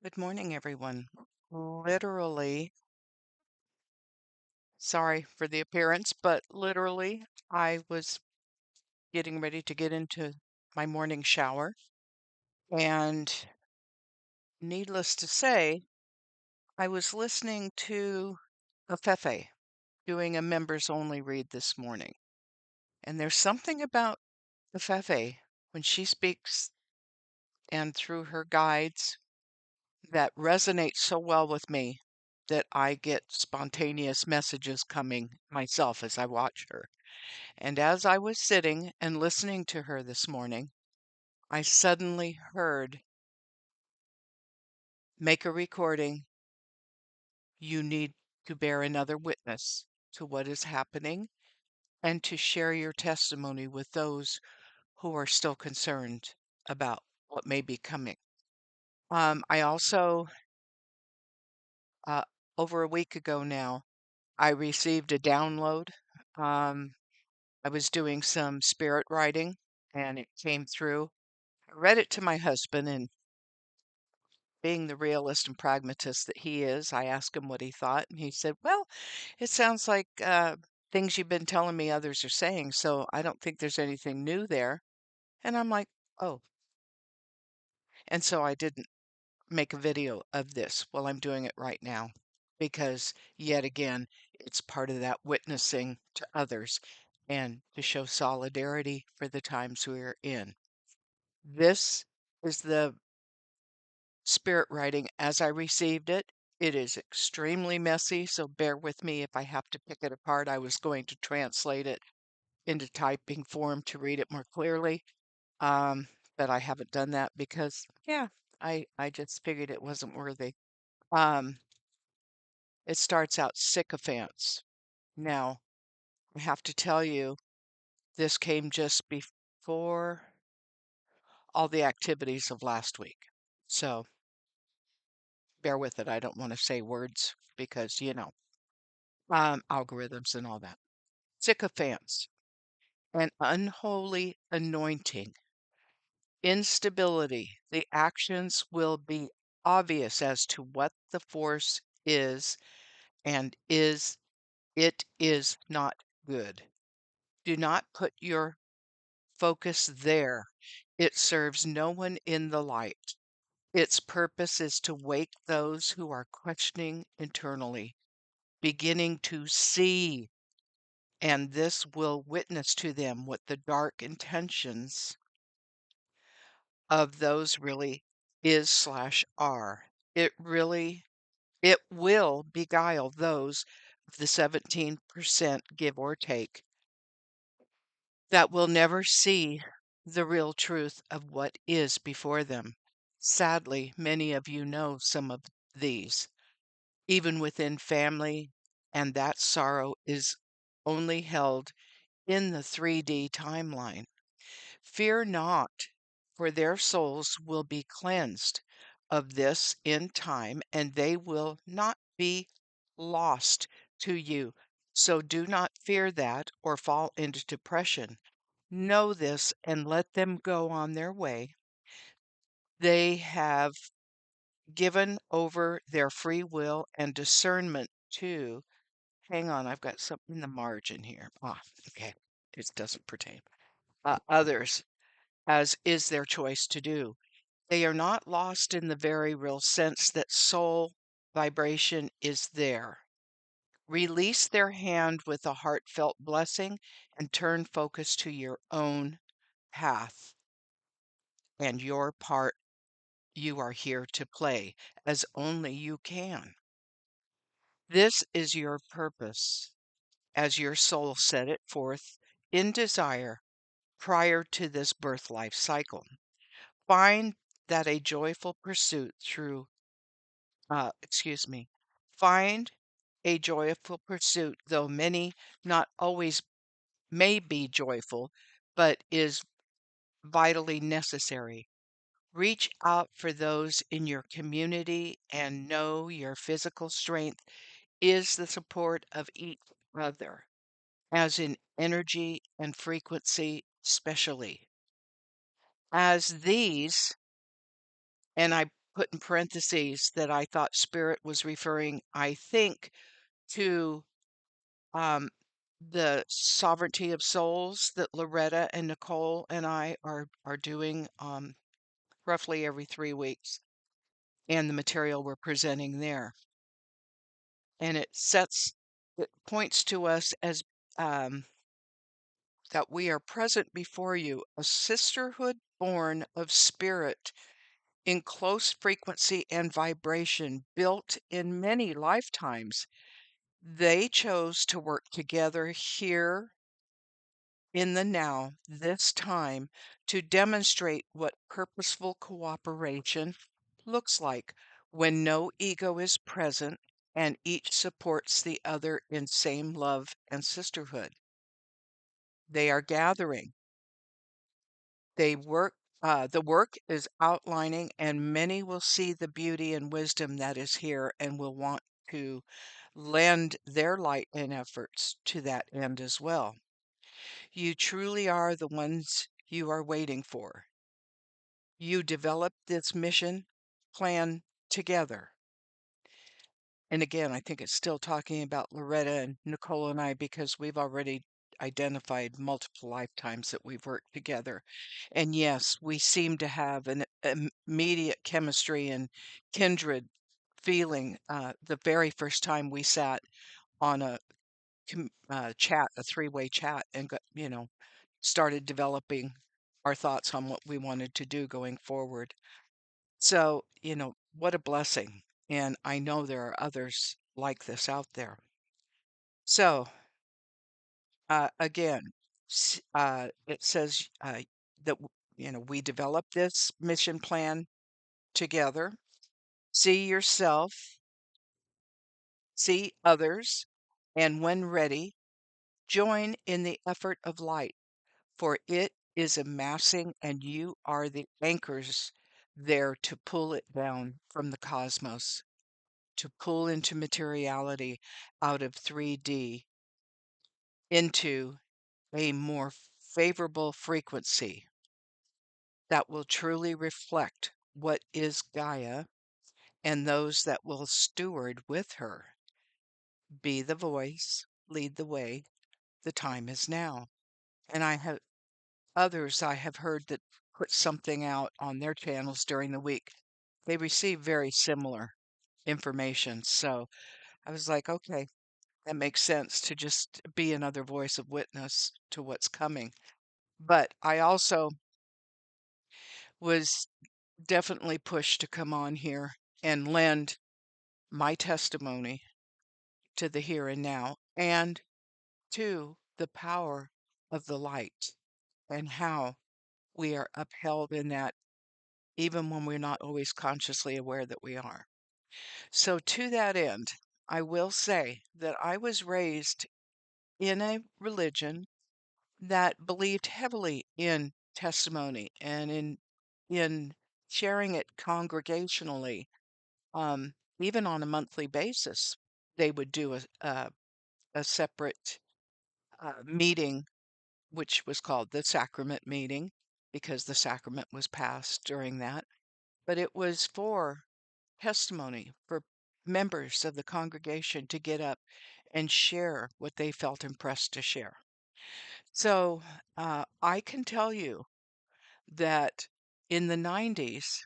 Good morning, everyone. Literally, sorry for the appearance, but literally, I was getting ready to get into my morning shower. And needless to say, I was listening to a Fefe doing a members only read this morning. And there's something about the Fefe when she speaks and through her guides that resonates so well with me that I get spontaneous messages coming myself as I watch her. And as I was sitting and listening to her this morning, I suddenly heard, make a recording. You need to bear another witness to what is happening and to share your testimony with those who are still concerned about what may be coming. I also, uh, over a week ago now, I received a download. Um, I was doing some spirit writing and it came through. I read it to my husband, and being the realist and pragmatist that he is, I asked him what he thought, and he said, "Well, it sounds like things you've been telling me others are saying, so I don't think there's anything new there." And I'm like, "Oh." And so I didn't make a video of this. Well, I'm doing it right now because, yet again, it's part of that witnessing to others and to show solidarity for the times we're in. This is the spirit writing as I received it. It is extremely messy, so bear with me if I have to pick it apart. I was going to translate it into typing form to read it more clearly, um, but I haven't done that because, yeah, I just figured it wasn't worthy. Um, it starts out sycophants. Now, I have to tell you, this came just before all the activities of last week. So bear with it. I don't want to say words because, algorithms and all that. Sycophants, an unholy anointing, instability. The actions will be obvious as to what the force is, and it is not good. Do not put your focus there. It serves no one in the light. Its purpose is to wake those who are questioning internally, beginning to see, and this will witness to them what the dark intentions of those really is/are. It will beguile those of the 17% give or take that will never see the real truth of what is before them. Sadly, many of you know some of these, even within family, and that sorrow is only held in the 3D timeline. Fear not, for their souls will be cleansed of this in time, and they will not be lost to you. So do not fear that or fall into depression. Know this and let them go on their way. They have given over their free will and discernment to, hang on, I've got something in the margin here. Ah, okay, it doesn't pertain. Others, as is their choice to do. They are not lost in the very real sense that soul vibration is there. Release their hand with a heartfelt blessing and turn focus to your own path and your part you are here to play as only you can. This is your purpose as your soul set it forth in desire prior to this birth life cycle. Find that a joyful pursuit through, excuse me, find a joyful pursuit, though many not always may be joyful, but is vitally necessary. Reach out for those in your community and know your physical strength is the support of each other, as in energy and frequency, especially. As these, and I put in parentheses that I thought Spirit was referring, I think, to um, the Sovereignty of Souls that Loretta and Nicole and I are doing roughly every 3 weeks, and the material we're presenting there. And it points to us as um, that we are present before you, a sisterhood born of spirit in close frequency and vibration, built in many lifetimes. They chose to work together here in the now, this time, to demonstrate what purposeful cooperation looks like when no ego is present and each supports the other in same love and sisterhood. They are gathering. The work is outlining, and many will see the beauty and wisdom that is here and will want to lend their light and efforts to that end as well. You truly are the ones you are waiting for. You developed this mission plan together. And again, I think it's still talking about Loretta and Nicole and I because we've already identified multiple lifetimes that we've worked together. And yes, we seem to have an immediate chemistry and kindred feeling. The very first time we sat on a chat, a three-way chat, and started developing our thoughts on what we wanted to do going forward. So, what a blessing. And I know there are others like this out there. So, again, it says that, we developed this mission plan together. See yourself, see others, and when ready, join in the effort of light, for it is amassing and you are the anchors there to pull it down from the cosmos, to pull into materiality out of 3D into a more favorable frequency that will truly reflect what is Gaia, and those that will steward with her. Be the voice, lead the way. The time is now. And I have heard that put something out on their channels during the week. They receive very similar information. So I was like, okay, that makes sense to just be another voice of witness to what's coming. But I also was definitely pushed to come on here and lend my testimony to the here and now and to the power of the light and how we are upheld in that even when we're not always consciously aware that we are. So, to that end, I will say that I was raised in a religion that believed heavily in testimony and in sharing it congregationally, even on a monthly basis. They would do a separate meeting, which was called the sacrament meeting, because the sacrament was passed during that. But it was for testimony for members of the congregation to get up and share what they felt impressed to share. So I can tell you that in the 90s,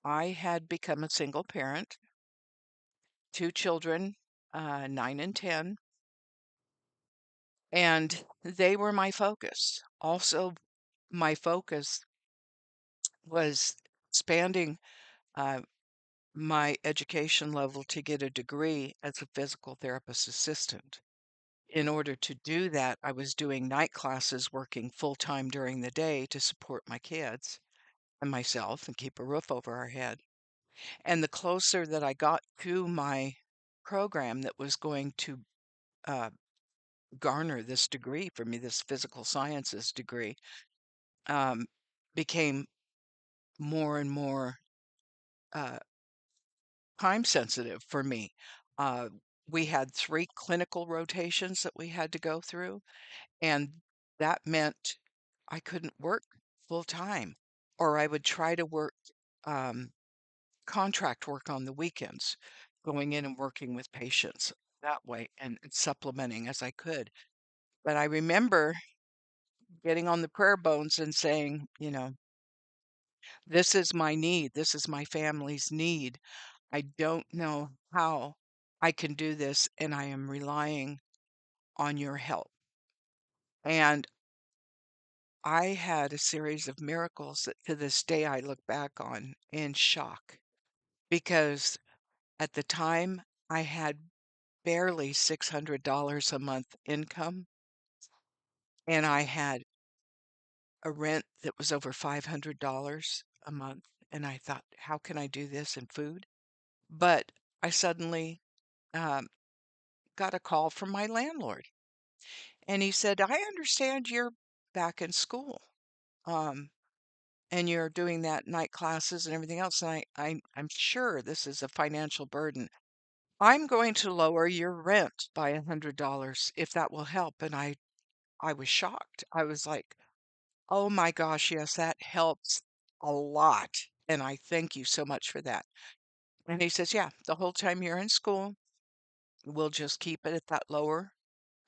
I had become a single parent, two children, 9 and 10, and they were my focus. Also, my focus was expanding uh, my education level to get a degree as a physical therapist assistant. In order to do that, I was doing night classes, working full time during the day to support my kids and myself and keep a roof over our head. And the closer that I got to my program that was going to uh, garner this degree for me, this physical sciences degree, um, became more and more uh, time sensitive for me. Uh, we had 3 clinical rotations that we had to go through, and that meant I couldn't work full time, or I would try to work. contract work on the weekends, going in and working with patients that way and supplementing as I could. But I remember getting on the prayer bones and saying, this is my need. This is my family's need. I don't know how I can do this, and I am relying on your help. And I had a series of miracles that to this day I look back on in shock because at the time I had barely $600 a month income, and I had a rent that was over $500 a month. And I thought, how can I do this in food? But I suddenly um, got a call from my landlord, and he said, I understand you're back in school. Um, and you're doing that night classes and everything else. And I'm sure this is a financial burden. I'm going to lower your rent by $100 if that will help. And I was shocked. I was like, oh my gosh, yes, that helps a lot. And I thank you so much for that. And he says, yeah, the whole time you're in school, we'll just keep it at that lower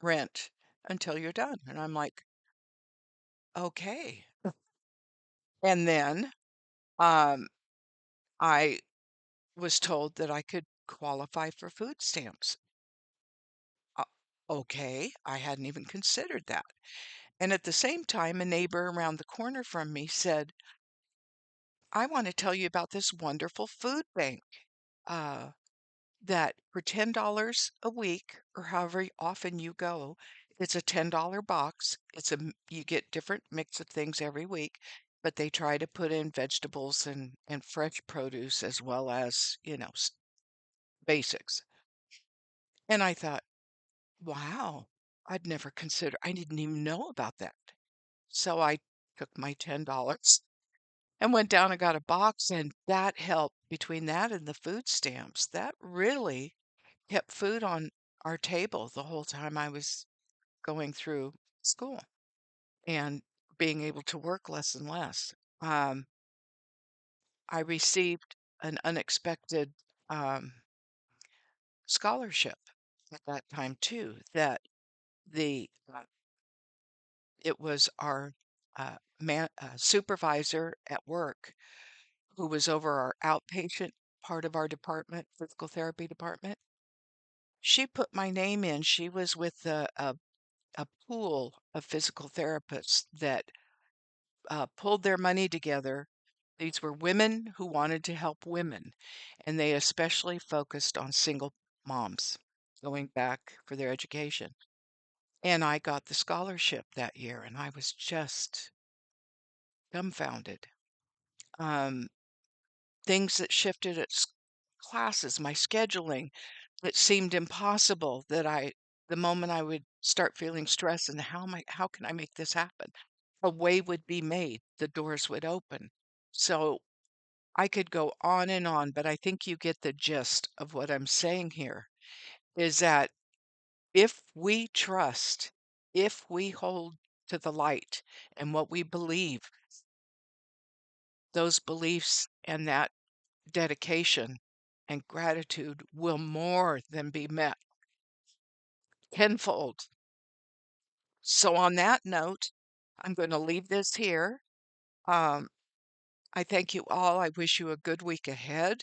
rent until you're done. And I'm like, okay. And then um, I was told that I could qualify for food stamps. Uh, okay, I hadn't even considered that. And at the same time, a neighbor around the corner from me said, I want to tell you about this wonderful food bank uh, that for $10 a week or however often you go, it's a $10 box. You get different mix of things every week, but they try to put in vegetables and fresh produce as well as, basics. And I thought, wow, I didn't even know about that. So I took my $10 and went down and got a box, and that helped between that and the food stamps. That really kept food on our table the whole time I was going through school and being able to work less and less. Um, I received an unexpected scholarship at that time too, that the it was our supervisor at work who was over our outpatient part of our department, physical therapy department. She put my name in. She was with a pool of physical therapists that pulled their money together. These were women who wanted to help women, and they especially focused on single moms going back for their education. And I got the scholarship that year, and I was just dumbfounded. Um, things that shifted at classes, my scheduling, it seemed impossible that the moment I would start feeling stress and how can I make this happen? A way would be made, the doors would open. So I could go on, but I think you get the gist of what I'm saying here is that if we trust, if we hold to the light and what we believe, those beliefs and that dedication and gratitude will more than be met tenfold. So, on that note, I'm going to leave this here. Um, I thank you all. I wish you a good week ahead.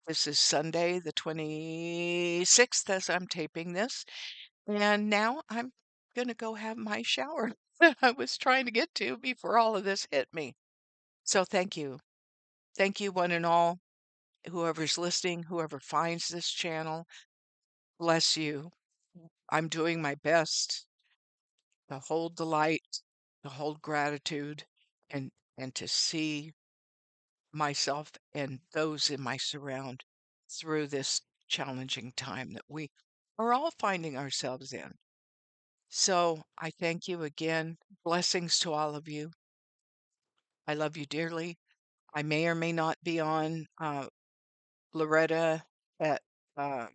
This is Sunday, the 26th, as I'm taping this. And now I'm going to go have my shower that I was trying to get to before all of this hit me. So, thank you. Thank you, one and all. Whoever's listening, whoever finds this channel, bless you. I'm doing my best to hold the light, to hold gratitude, and to see myself and those in my surround through this challenging time that we are all finding ourselves in. So I thank you again. Blessings to all of you. I love you dearly. I may or may not be on Loretta at uh,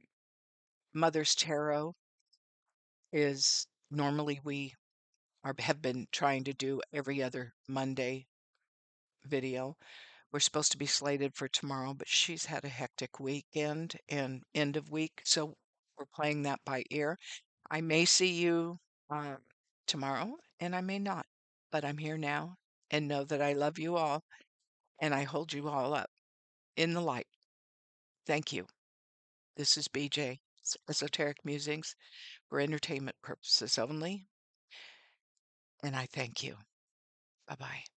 Mother's Tarot is normally we have been trying to do every other Monday video. We're supposed to be slated for tomorrow, but she's had a hectic weekend and end of week, so we're playing that by ear. I may see you uh, tomorrow, and I may not, but I'm here now and know that I love you all and I hold you all up in the light. Thank you. This is BJ, Esoteric Musings for entertainment purposes only, and I thank you. Bye bye.